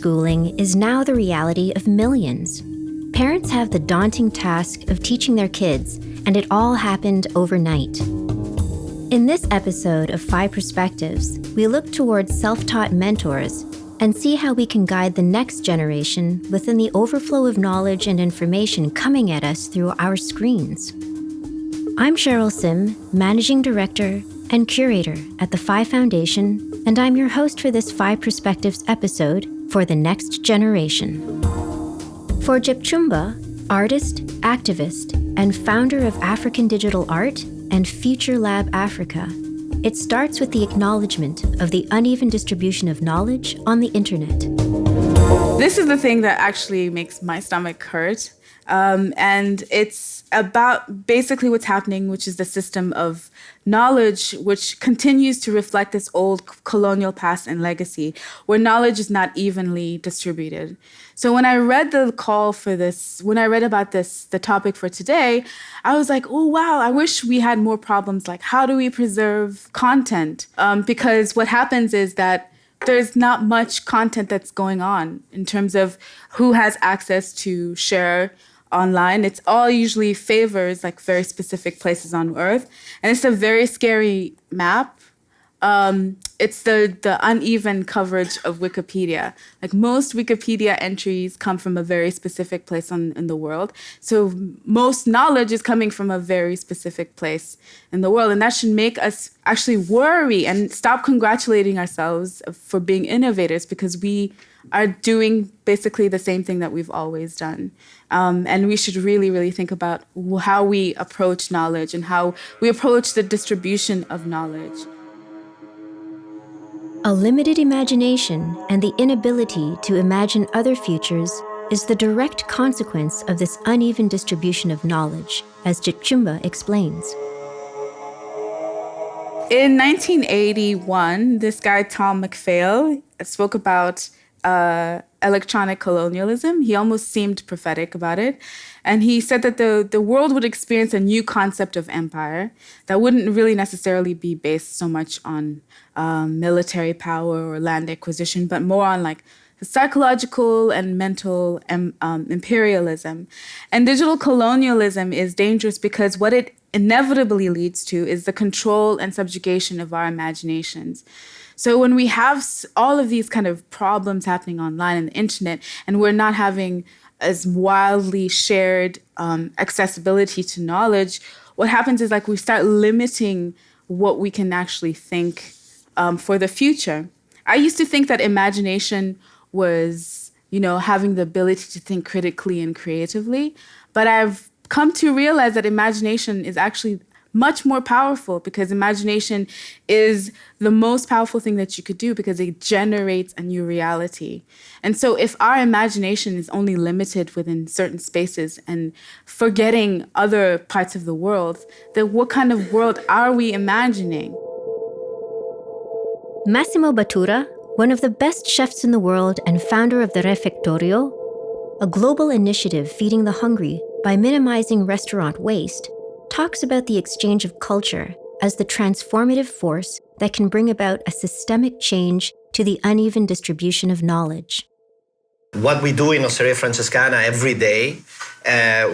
homeschooling is now the reality of millions. Parents have the daunting task of teaching their kids, and it all happened overnight. In this episode of PHI Perspectives, we look towards self-taught mentors and see how we can guide the next generation within the overflow of knowledge and information coming at us through our screens. I'm Cheryl Sim, Managing Director and Curator at the PHI Foundation, and I'm your host for this PHI Perspectives episode for the next generation. For Jepchumba, artist, activist, and founder of African Digital Art and Future Lab Africa, it starts with the acknowledgement of the uneven distribution of knowledge on the internet. This is the thing that actually makes my stomach hurt. And it's about basically what's happening, which is the system of knowledge, which continues to reflect this old colonial past and legacy, where knowledge is not evenly distributed. So when I read the call for this, when I read about this, the topic for today, I was like, oh, wow, I wish we had more problems like how do we preserve content? Because what happens is that there's not much content that's going on in terms of who has access to share online. It's all usually favors like very specific places on Earth. And it's a very scary map. It's the uneven coverage of Wikipedia. Like most Wikipedia entries come from a very specific place in the world. So most knowledge is coming from a very specific place in the world. And that should make us actually worry and stop congratulating ourselves for being innovators, because we are doing basically the same thing that we've always done. And we should really, really think about how we approach knowledge and how we approach the distribution of knowledge. A limited imagination and the inability to imagine other futures is the direct consequence of this uneven distribution of knowledge, as Jepchumba explains. In 1981, this guy, Tom McPhail, spoke about electronic colonialism. He almost seemed prophetic about it. And he said that the world would experience a new concept of empire that wouldn't really necessarily be based so much on military power or land acquisition, but more on like psychological and mental imperialism. And digital colonialism is dangerous because what it inevitably leads to is the control and subjugation of our imaginations. So when we have all of these kind of problems happening online and the internet, and we're not having as wildly shared accessibility to knowledge, what happens is like we start limiting what we can actually think for the future. I used to think that imagination was, having the ability to think critically and creatively, but I've come to realize that imagination is actually much more powerful, because imagination is the most powerful thing that you could do because it generates a new reality. And so if our imagination is only limited within certain spaces and forgetting other parts of the world, then what kind of world are we imagining? Massimo Bottura, one of the best chefs in the world and founder of the Refectorio, a global initiative feeding the hungry by minimizing restaurant waste, talks about the exchange of culture as the transformative force that can bring about a systemic change to the uneven distribution of knowledge. What we do in Osteria Francescana every day,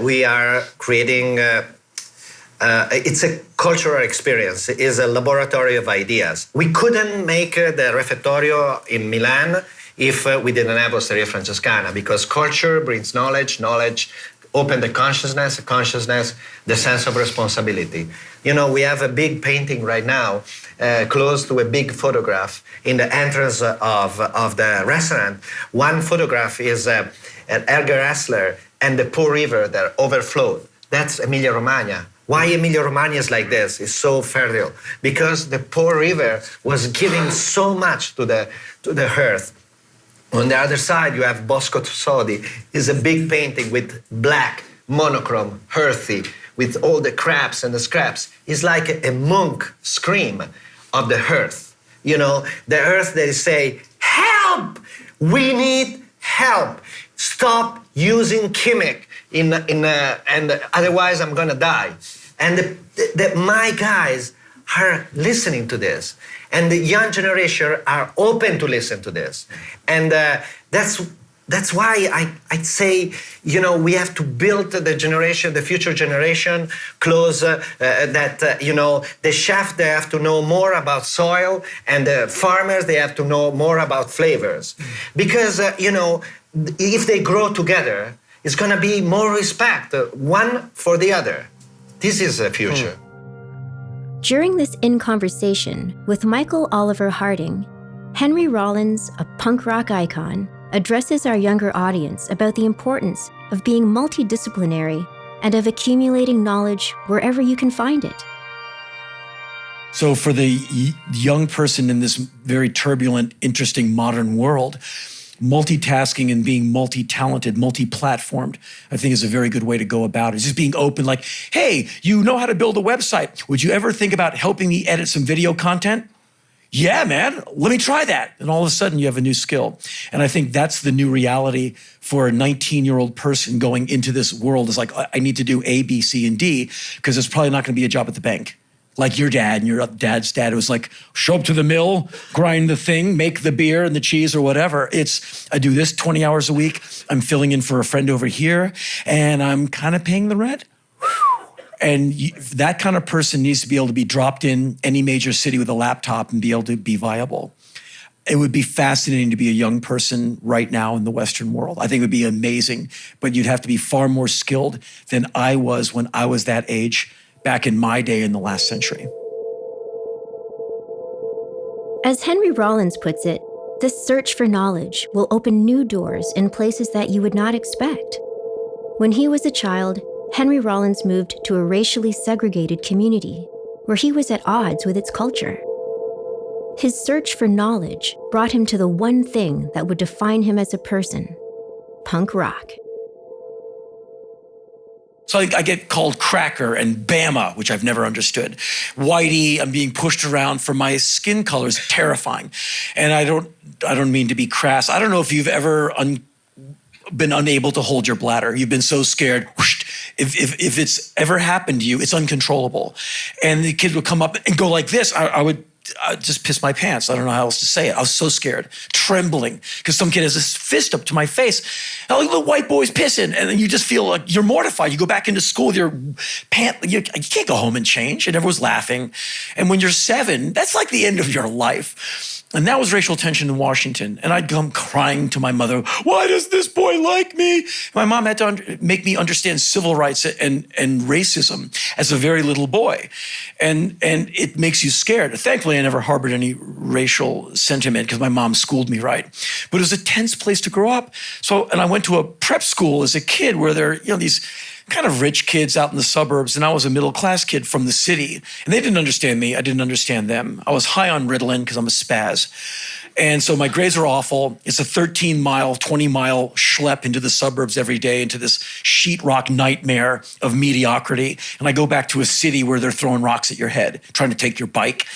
we are creating, it's a cultural experience. It is a laboratory of ideas. We couldn't make the Refectorio in Milan if we didn't have Osteria Francescana, because culture brings knowledge, open the consciousness, the sense of responsibility. We have a big painting right now, close to a big photograph in the entrance of the restaurant. One photograph is an Elgar Essler and the Po River that overflowed. That's Emilia-Romagna. Why Emilia-Romagna is like this, is so fertile? Because the Po River was giving so much to the earth. On the other side, you have Bosco Tussauds. It's a big painting with black, monochrome, earthy, with all the crabs and the scraps. It's like a monk scream of the earth. The earth that is saying, help! We need help. Stop using chemic and otherwise I'm gonna die. And my guys are listening to this. And the young generation are open to listen to this. And that's why I'd say, we have to build the future generation close the chef, they have to know more about soil, and the farmers, they have to know more about flavors. Because, if they grow together, it's going to be more respect, one for the other. This is the future. During this in-conversation with Michael Oliver Harding, Henry Rollins, a punk rock icon, addresses our younger audience about the importance of being multidisciplinary and of accumulating knowledge wherever you can find it. So for the young person in this very turbulent, interesting modern world, multitasking and being multi-talented, multi-platformed, I think is a very good way to go about it. Just being open, like, hey, you know how to build a website. Would you ever think about helping me edit some video content? Yeah, man, let me try that. And all of a sudden you have a new skill. And I think that's the new reality for a 19-year-old person going into this world, is like, I need to do A, B, C, and D, because there's probably not going to be a job at the bank. Like your dad and your dad's dad, it was like, show up to the mill, grind the thing, make the beer and the cheese or whatever. It's, I do this 20 hours a week. I'm filling in for a friend over here, and I'm kind of paying the rent. And that kind of person needs to be able to be dropped in any major city with a laptop and be able to be viable. It would be fascinating to be a young person right now in the Western world. I think it would be amazing, but you'd have to be far more skilled than I was when I was that age back in my day in the last century. As Henry Rollins puts it, this search for knowledge will open new doors in places that you would not expect. When he was a child, Henry Rollins moved to a racially segregated community where he was at odds with its culture. His search for knowledge brought him to the one thing that would define him as a person: punk rock. So I get called cracker and Bama, which I've never understood. Whitey, I'm being pushed around for my skin color is terrifying. And I don't mean to be crass. I don't know if you've ever been unable to hold your bladder. You've been so scared. Whoosh, if it's ever happened to you, it's uncontrollable. And the kid would come up and go like this. I'd just piss my pants. I don't know how else to say it. I was so scared, trembling, because some kid has this fist up to my face. And like, the white boy's pissing. And then you just feel like you're mortified. You go back into school with your pants. You can't go home and change. And everyone's laughing. And when you're 7, that's like the end of your life. And that was racial tension in Washington. And I'd come crying to my mother, why does this boy like me? My mom had to make me understand civil rights and racism as a very little boy. And it makes you scared. Thankfully, I never harbored any racial sentiment because my mom schooled me right. But it was a tense place to grow up. And I went to a prep school as a kid where there are, these kind of rich kids out in the suburbs, and I was a middle-class kid from the city. And they didn't understand me. I didn't understand them. I was high on Ritalin because I'm a spaz. And so my grades are awful. It's a 13-mile, 20-mile schlep into the suburbs every day, into this sheetrock nightmare of mediocrity. And I go back to a city where they're throwing rocks at your head, trying to take your bike.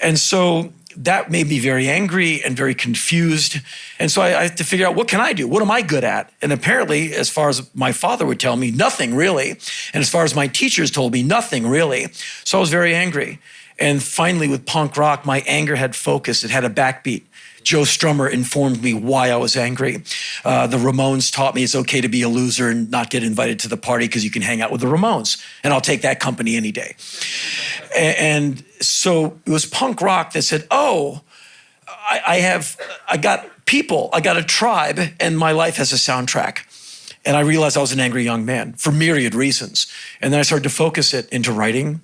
And so that made me very angry and very confused. And so I had to figure out, what can I do? What am I good at? And apparently, as far as my father would tell me, nothing really. And as far as my teachers told me, nothing really. So I was very angry. And finally, with punk rock, my anger had focus. It had a backbeat. Joe Strummer informed me why I was angry. The Ramones taught me it's okay to be a loser and not get invited to the party because you can hang out with the Ramones. And I'll take that company any day. And so it was punk rock that said, I got people, I got a tribe, and my life has a soundtrack. And I realized I was an angry young man for myriad reasons. And then I started to focus it into writing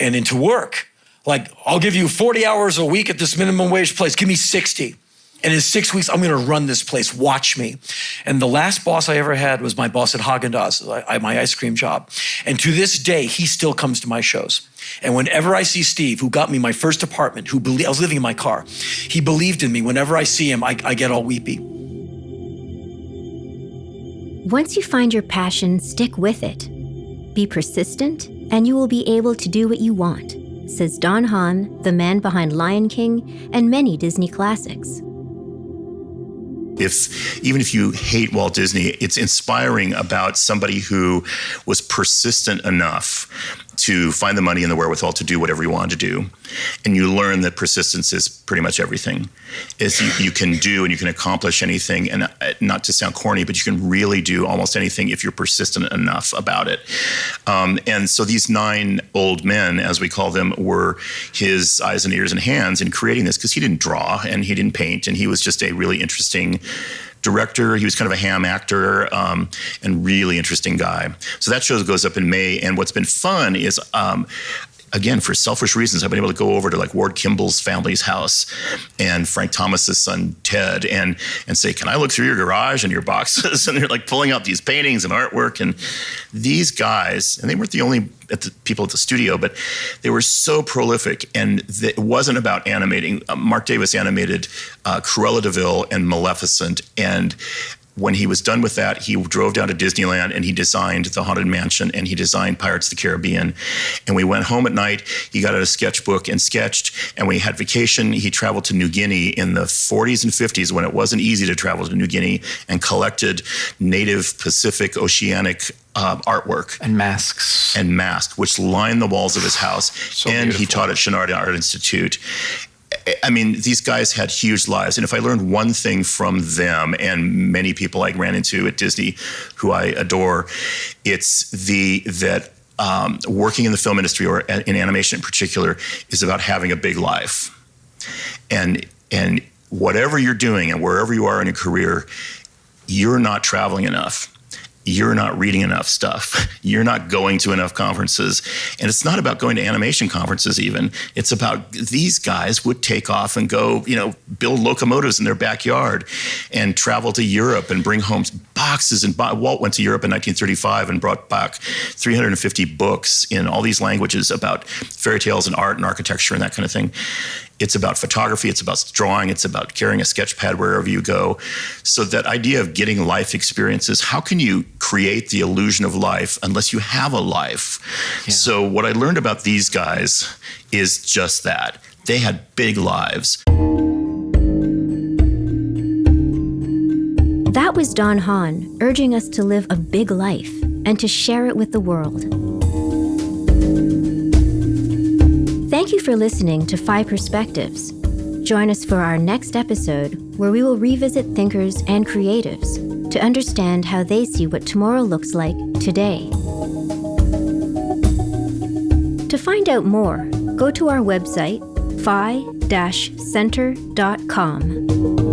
and into work. Like, I'll give you 40 hours a week at this minimum wage place. Give me 60. And in 6 weeks, I'm going to run this place. Watch me. And the last boss I ever had was my boss at Haagen-Dazs, my ice cream job. And to this day, he still comes to my shows. And whenever I see Steve, who got me my first apartment, I was living in my car, he believed in me. Whenever I see him, I get all weepy. Once you find your passion, stick with it. Be persistent, and you will be able to do what you want, says Don Hahn, the man behind Lion King and many Disney classics. Even if you hate Walt Disney, it's inspiring about somebody who was persistent enough to find the money and the wherewithal to do whatever you want to do. And you learn that persistence is pretty much everything. You can do and you can accomplish anything, and not to sound corny, but you can really do almost anything if you're persistent enough about it. And so these 9 old men, as we call them, were his eyes and ears and hands in creating this, because he didn't draw and he didn't paint, and he was just a really interesting director. He was kind of a ham actor, and really interesting guy. So that show goes up in May. And what's been fun is, again, for selfish reasons, I've been able to go over to like Ward Kimball's family's house and Frank Thomas's son, Ted, and say, can I look through your garage and your boxes? And they're like pulling out these paintings and artwork. And these guys, and they weren't the only people at the studio, but they were so prolific. And it wasn't about animating. Mark Davis animated Cruella de Vil and Maleficent. And when he was done with that, he drove down to Disneyland and he designed the Haunted Mansion and he designed Pirates of the Caribbean. And we went home at night, he got out a sketchbook and sketched, and we had vacation. He traveled to New Guinea in the 40s and 50s when it wasn't easy to travel to New Guinea, and collected native Pacific Oceanic artwork. And masks. And masks, which lined the walls of his house. So and beautiful. He taught at Chouinard Art Institute. I mean, these guys had huge lives. And if I learned one thing from them and many people I ran into at Disney who I adore, it's that working in the film industry, or in animation in particular, is about having a big life. And whatever you're doing and wherever you are in your career, you're not traveling enough. You're not reading enough stuff. You're not going to enough conferences. And it's not about going to animation conferences even. It's about, these guys would take off and go, build locomotives in their backyard and travel to Europe and bring home boxes. And Walt went to Europe in 1935 and brought back 350 books in all these languages about fairy tales and art and architecture and that kind of thing. It's about photography, it's about drawing, it's about carrying a sketch pad wherever you go. So that idea of getting life experiences, how can you create the illusion of life unless you have a life? Yeah. So what I learned about these guys is just that. They had big lives. That was Don Hahn urging us to live a big life and to share it with the world. Thank you for listening to PHI Perspectives. Join us for our next episode, where we will revisit thinkers and creatives to understand how they see what tomorrow looks like today. To find out more, go to our website, phi-centre.com.